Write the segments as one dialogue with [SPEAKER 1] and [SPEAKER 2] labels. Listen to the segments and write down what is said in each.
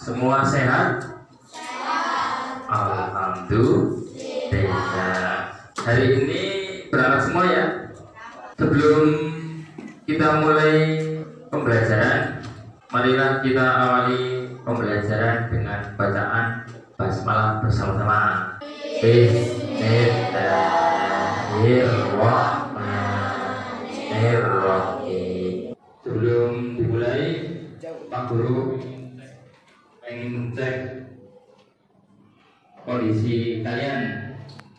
[SPEAKER 1] Semua sehat? Alhamdulillah. Hari ini berangkat semua ya. Sebelum kita mulai pembelajaran, marilah kita awali pembelajaran dengan bacaan basmalah bersama-sama. Bismillahirrahmanirrahim. Sebelum dimulai, Pak Guru ingin cek kondisi kalian.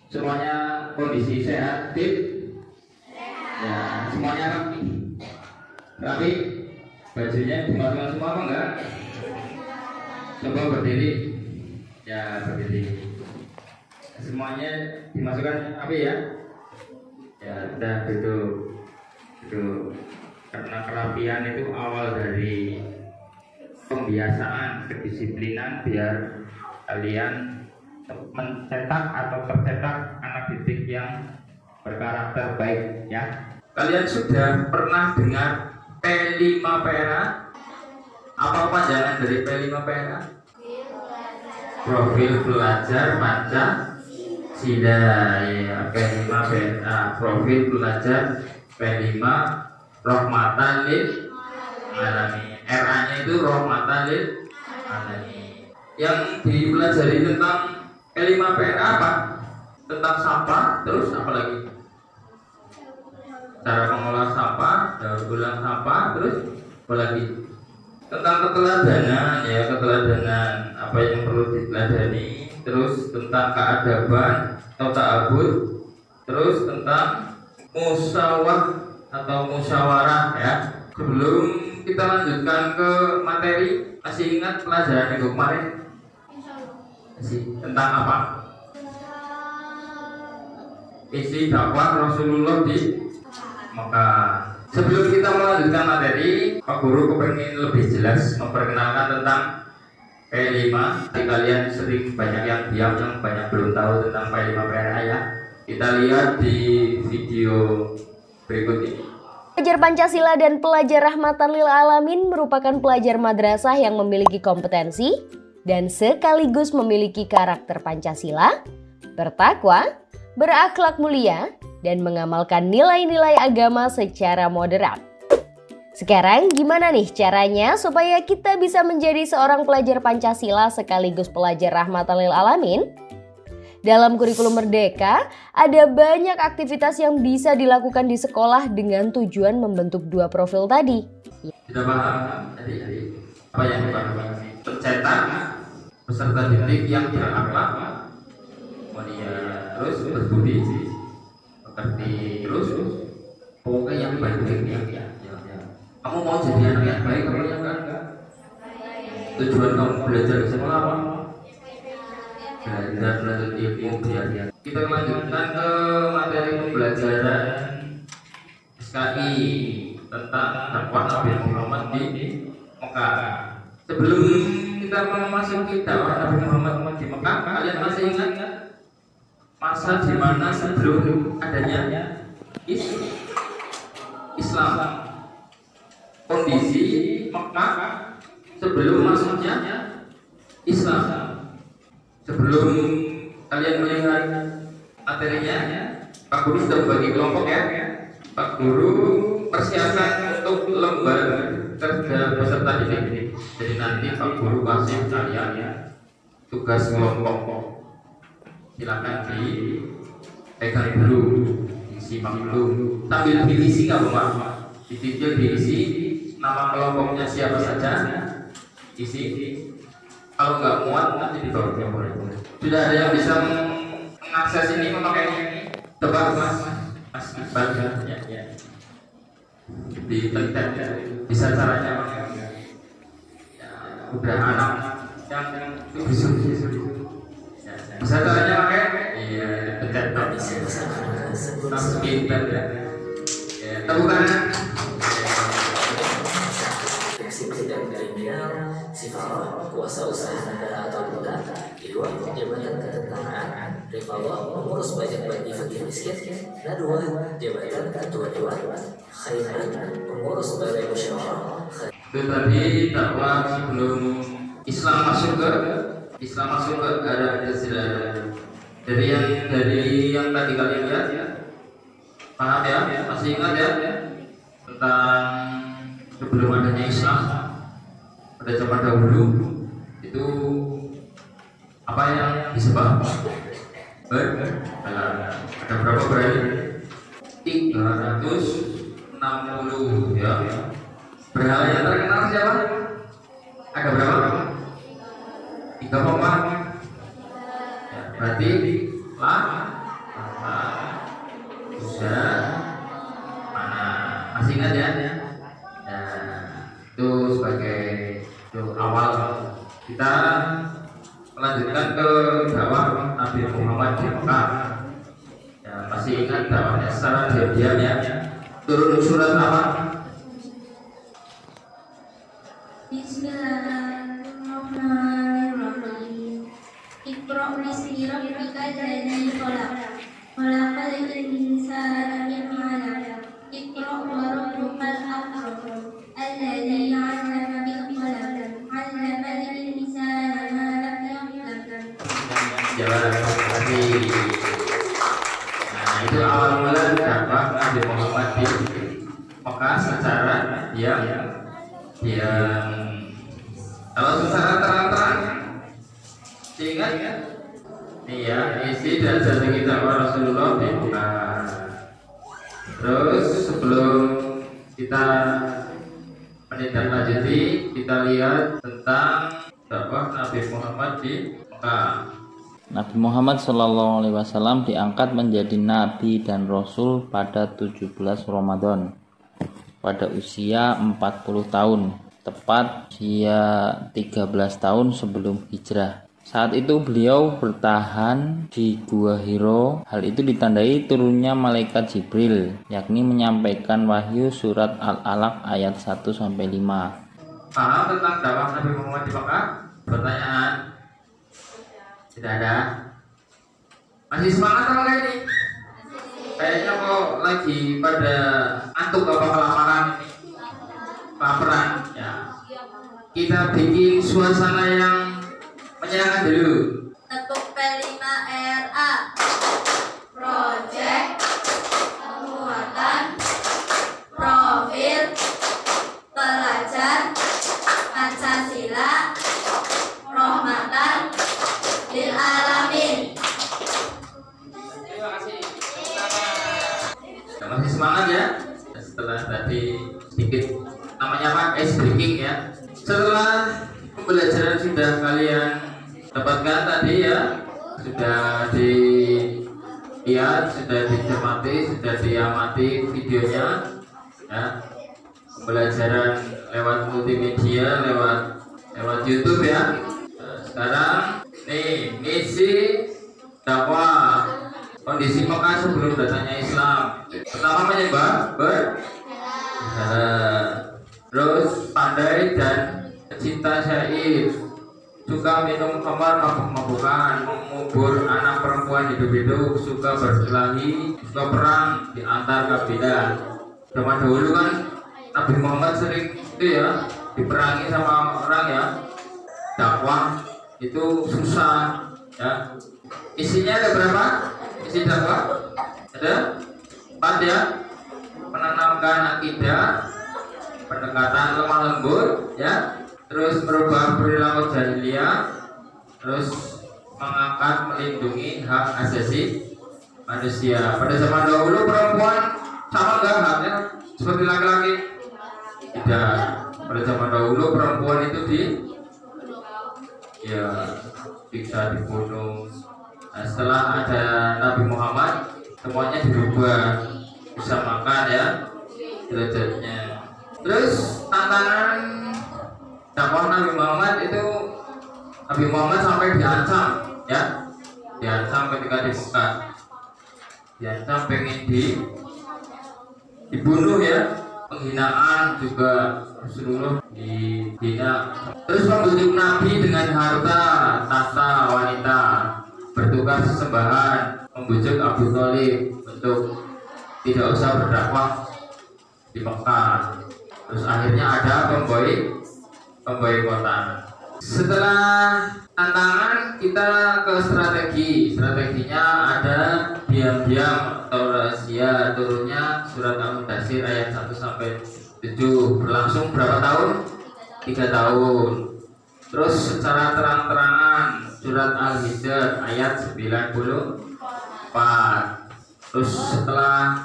[SPEAKER 1] Semuanya kondisi sehat, fit? Ya, semuanya rapi. Rapi? Bajunya dimasukkan semua apa enggak? Coba berdiri. Ya, berdiri. Semuanya dimasukkan rapi ya? Ya, udah duduk. Duduk. Karena kerapian itu awal dari pembiasaan, kedisiplinan biar kalian mencetak atau tercetak anak didik yang berkarakter baik ya. Kalian sudah pernah dengar P5PRA? Apa panjangan dari P5PRA? Profil Pelajar Pancasila. Ya, P5PRA, profil pelajar P5 Rahmatan lil alamin. RA-nya itu Rahmatan lil alamin. Yang dipelajari tentang P5PRA apa? Tentang sampah, terus apa lagi? Cara mengolah sampah, daur ulang sampah, terus apa lagi? Tentang keteladanan ya, keteladanan apa yang perlu diteladani, terus tentang keadaban atau ta'abud, terus tentang musyawarah ya. Sebelum kita lanjutkan ke materi, masih ingat pelajaran minggu kemarin? Tentang apa? Isi dakwah Rasulullah di Mekah. Sebelum kita melanjutkan materi, Pak Guru kepengen lebih jelas memperkenalkan tentang P5. Kalian sering banyak yang diam, yang banyak belum tahu tentang P5PRA ya. Kita lihat di video berikut ini.
[SPEAKER 2] Pelajar Pancasila dan pelajar Rahmatan lil Alamin merupakan pelajar madrasah yang memiliki kompetensi dan sekaligus memiliki karakter Pancasila, bertakwa, berakhlak mulia, dan mengamalkan nilai-nilai agama secara moderat. Sekarang gimana nih caranya supaya kita bisa menjadi seorang pelajar Pancasila sekaligus pelajar Rahmatan lil Alamin? Dalam kurikulum Merdeka, ada banyak aktivitas yang bisa dilakukan di sekolah dengan tujuan membentuk dua profil tadi.
[SPEAKER 1] Sudah paham tadi apa yang dipahami? Tercetak peserta didik yang berakhlak mulia, terus berbudi pekerti, terus pokoknya yang baik ya. Kamu mau jadi anak yang baik, kamu yang enggak? Tujuan kamu belajar di sekolah apa? Belajar menuntut ilmu biar kita lanjutkan ke materi pembelajaran SKI tentang dakwah Nabi Muhammad di Mekah. Sebelum kita memasuki dakwah Nabi Muhammad di Mekah, kalian masih ingat masa di mana sebelum adanya Islam? Kondisi Mekah sebelum masuknya Islam. Sebelum kalian melihat materinya, Pak Guru sudah bagi kelompok ya. Pak Guru persiapkan untuk lembar kerja peserta didik. Jadi nanti Pak Guru kasih kalian ya tugas kelompok. Silakan dipegang dulu, disimak dulu. Sambil diisi nggak Bapak? Di video diisi nama kelompoknya siapa saja, isi. Kalau nggak muat nanti dibawa ke boleh. Sudah ada yang bisa mengakses ini memakai ini? Coba Mas Iqbal ya. Di tempat ya. Bisa caranya ya, udah anak yang bisa caranya pakai iya pencet langsung pintar ya. Tepuk tangan.
[SPEAKER 3] Sifat kuasa usaha negara atau bukan. Kedua, jabatan ketentaraan. Rifalah mengurus pajak bagi fakir miskin. Dan dua, jabatan ketua dewan khairan, pengurus balai musyawarah.
[SPEAKER 1] Itu tadi dakwah sebelum Islam masuk ke era Jazirah Arab. Dari yang tadi kalian lihat ya, paham ya? Masih ingat ya tentang sebelum adanya Islam pada zaman dahulu itu apa yang disebut ada berapa berarti 360 ya. Berhala yang terkenal siapa? Ada berapa? 3 ya, berarti Uzza, mana masih ingat ya? Itu sebagai awal kita melanjutkan ke dakwah Nabi Muhammad di Mekah. Ya, masih ingat dakwahnya secara diam-diam ya. Turun surat apa?
[SPEAKER 4] Bismillahirrahmanirrahim. Iqra bismi rabbikal ladzi khalaq. Khalaqal insana min 'alaq. Iqra wa rabbukal akram. Alladzi 'allama bil qalam. 'allamal insana ma lam ya'lam.
[SPEAKER 1] Jawaban tadi. Nah, itu awal mula dakwah Nabi Muhammad di Mekah secara diam. Kalau secara terang-terang ingat ya? Iya, isi dan jasa kita Rasulullah di Mekah. Terus sebelum kita menindaklanjuti, kita lihat tentang dakwah Nabi Muhammad di Mekah.
[SPEAKER 5] Nabi Muhammad SAW diangkat menjadi nabi dan rasul pada 17 Ramadan pada usia 40 tahun, tepat usia 13 tahun sebelum hijrah. Saat itu beliau bertahan di Gua Hiro. Hal itu ditandai turunnya malaikat Jibril, yakni menyampaikan wahyu surat Al-Alaq ayat 1-5.
[SPEAKER 1] Paham tentang dakwah Nabi Muhammad di Mekah? Pertanyaan? Tidak ada. Masih semangat apa kayak ini? Kayaknya kok lagi pada antuk apa kelaparan ini? Kelaparan ya. Kita bikin suasana yang menyenangkan dulu.
[SPEAKER 4] Ketuk P5 RA. Project penguatan profil pelajar Pancasila rahmatan lil alamin.
[SPEAKER 1] Terima kasih. Masih semangat ya? Setelah tadi sedikit namanya apa? Ice breaking ya. Setelah pembelajaran sudah kalian dapatkan tadi ya, sudah dilihat, sudah dicermati, sudah diamati videonya ya. Pembelajaran lewat multimedia, lewat YouTube ya. Sekarang nih misi dakwah kondisi Mekah sebelum datangnya Islam. Pertama menyembah terus pandai dan cinta syair, suka minum khamar, mabuk-mabukan, mengubur anak perempuan hidup-hidup, suka berkelahi, suka perang di antar kabilah. Zaman dahulu kan Nabi Muhammad sering itu ya diperangi sama orang ya. Dakwah itu susah ya. Isinya ada berapa? Isi dakwah ada 4 ya. Menanamkan akidah, pendekatan lemah lembut ya, terus merubah perilaku jahiliyah, terus mengangkat melindungi hak asasi manusia. Pada zaman dahulu perempuan sama enggak haknya seperti laki-laki? Tidak. Pada zaman dahulu perempuan itu bisa dibunuh. Nah, setelah ada Nabi Muhammad semuanya dirubah, bisa makan ya derajatnya. Terus tantangan dakwah Nabi Muhammad itu, Nabi Muhammad sampai diancam ya, diancam ketika di Mekah, diancam pengen dibunuh ya, penghinaan juga seluruh dihina. Terus membujuk Nabi dengan harta, tahta, wanita, bertukar sesembahan, membujuk Abu Thalib untuk tidak usah berdakwah di Mekah. Terus akhirnya ada pemboikotan. Setelah tantangan kita ke strategi. Strateginya ada diam-diam atau rahasia. Turunnya surat Al-Mudaththir ayat 1 sampai 7. Berlangsung berapa tahun? 3 tahun. Terus secara terang-terangan surat Al-Hijr ayat 94. Terus setelah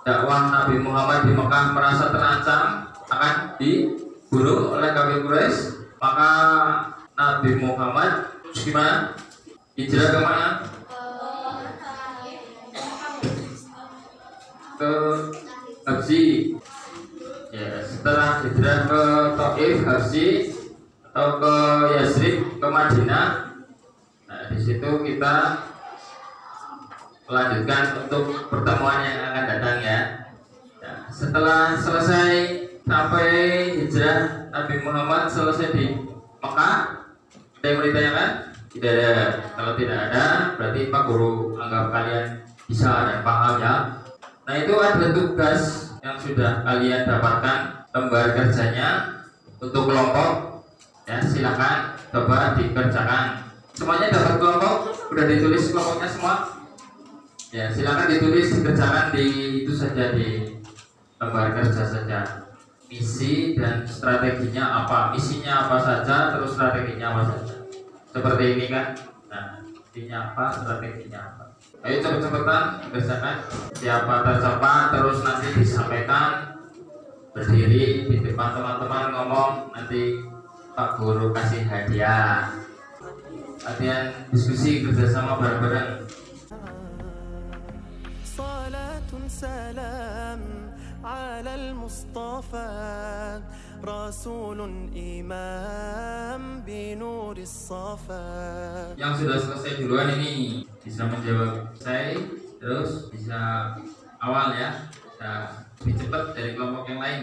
[SPEAKER 1] dakwah Nabi Muhammad di Mekah merasa terancam akan dibunuh oleh kafir Quraisy, maka Nabi Muhammad gimana? Hijrah ke mana? Ke Habsyi. Ya, setelah hijrah ke Taif, Habsyi atau ke Yasrib, ke Madinah. Nah, di situ kita melanjutkan untuk pertemuan yang akan datang ya. Nah, setelah selesai sampai hijrah Nabi Muhammad selesai di Mekah, ada yang mau ditanyakan? Tidak ada. Kalau tidak ada, berarti Pak Guru anggap kalian bisa dan paham ya. Nah, itu ada tugas yang sudah kalian dapatkan, lembar kerjanya untuk kelompok. Ya, silakan coba dikerjakan. Semuanya dapat kelompok? Sudah ditulis kelompoknya semua? Ya, silakan ditulis, dikerjakan di itu saja, di lembar kerja saja. Misi dan strateginya apa? Misinya apa saja, terus strateginya apa saja. Seperti ini kan? Nah, misinya apa, strateginya apa? Ayo cepet-cepetan kerjakan. Siapa tercapai terus nanti disampaikan, berdiri di depan teman-teman ngomong, nanti Pak Guru kasih hadiah. Latihan diskusi kerjasama bareng-bareng.
[SPEAKER 6] سلام على المصطفى رسول إمام بنور الصفا.
[SPEAKER 1] Yang sudah selesai duluan ini bisa menjawab saya, terus bisa awal ya, bisa lebih cepat dari kelompok yang lain.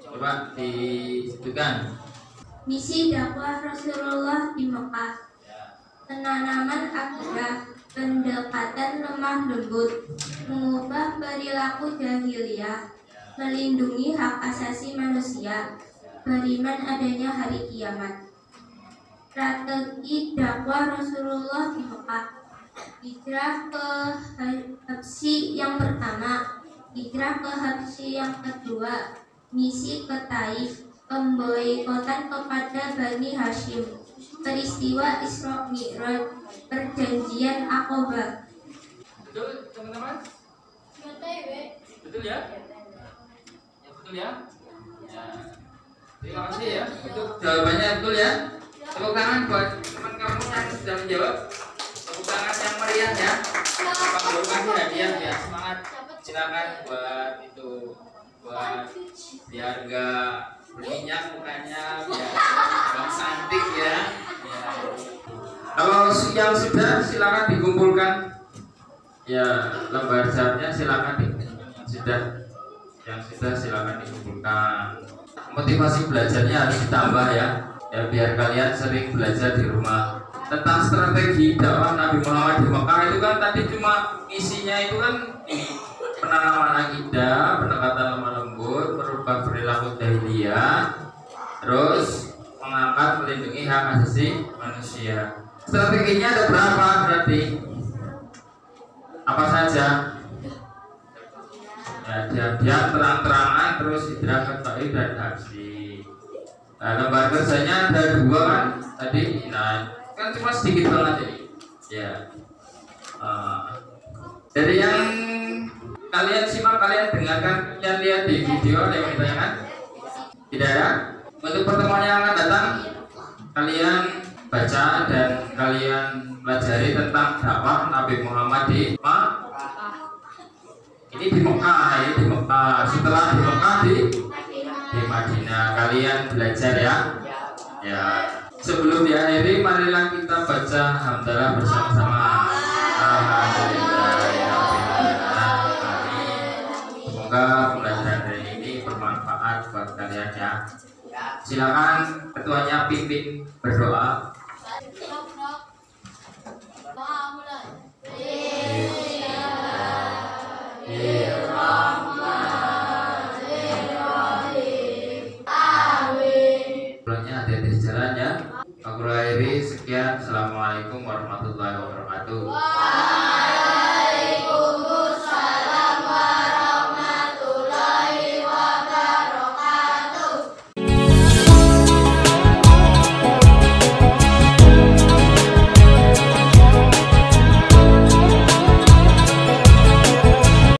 [SPEAKER 1] Coba disebutkan.
[SPEAKER 4] Misi dakwah Rasulullah di Mekah. Penanaman akidah, pendekatan lemah lembut, mengubah perilaku jahiliyah, melindungi hak asasi manusia, beriman adanya hari kiamat. Strategi dakwah Rasulullah di Mekah. Hijrah ke Habsyi yang pertama, hijrah ke Habsyi yang kedua, misi ke Taif, pemboikotan kepada Bani Hashim, peristiwa Isra Mi'raj, perjanjian Aqabah.
[SPEAKER 1] Betul teman-teman? Betul ya? Ya betul ya? Ya. Terima kasih ya untuk jawabannya, betul ya? Tepuk tangan buat teman kamu yang sudah menjawab. Tepuk tangan yang meriah ya. Pak Guru kasih hadiah ya, semangat. Silakan buat itu, buat biar enggak berminyak mukanya, biar enggak cantik ya. Ya. Kalau yang sudah silakan dikumpulkan. Ya, lembar jawabnya silakan yang sudah silakan dikumpulkan. Motivasi belajarnya harus ditambah ya. Ya, biar kalian sering belajar di rumah. Tentang strategi dakwah Nabi Muhammad di Mekah itu kan tadi cuma isinya itu kan ini, penanaman akidah, pendekatan lemah lembut, merubah perilaku jahiliyah, terus mengangkat melindungi hak asasi manusia. Strateginya ada berapa berarti? Apa saja? Ya, diam-diam, terang-terangan, terus hijrah ke Taif dan Habsyi. Nah, lembar kerjanya ada 2 kan tadi. Nah, kan cuma sedikit banget ini. Ya. Dari yang kalian simak, kalian dengarkan, kalian lihat di video, ada yang ditanyakan? Tidak ada? Untuk pertemuan yang akan datang, kalian baca dan kalian pelajari tentang dakwah Nabi Muhammad di ini di Mekah, ini di Mekah. Setelah di Mekah di Madinah, kalian belajar ya. Ya. Sebelum diakhiri, marilah kita baca hamdalah bersama-sama. Semoga pembelajaran hari ini bermanfaat buat kalian ya. Silakan ketuanya pimpin berdoa. Pulangnya hati-hati di jalan ya. Pak Guru Wassalamualaikum warahmatullahi wabarakatuh.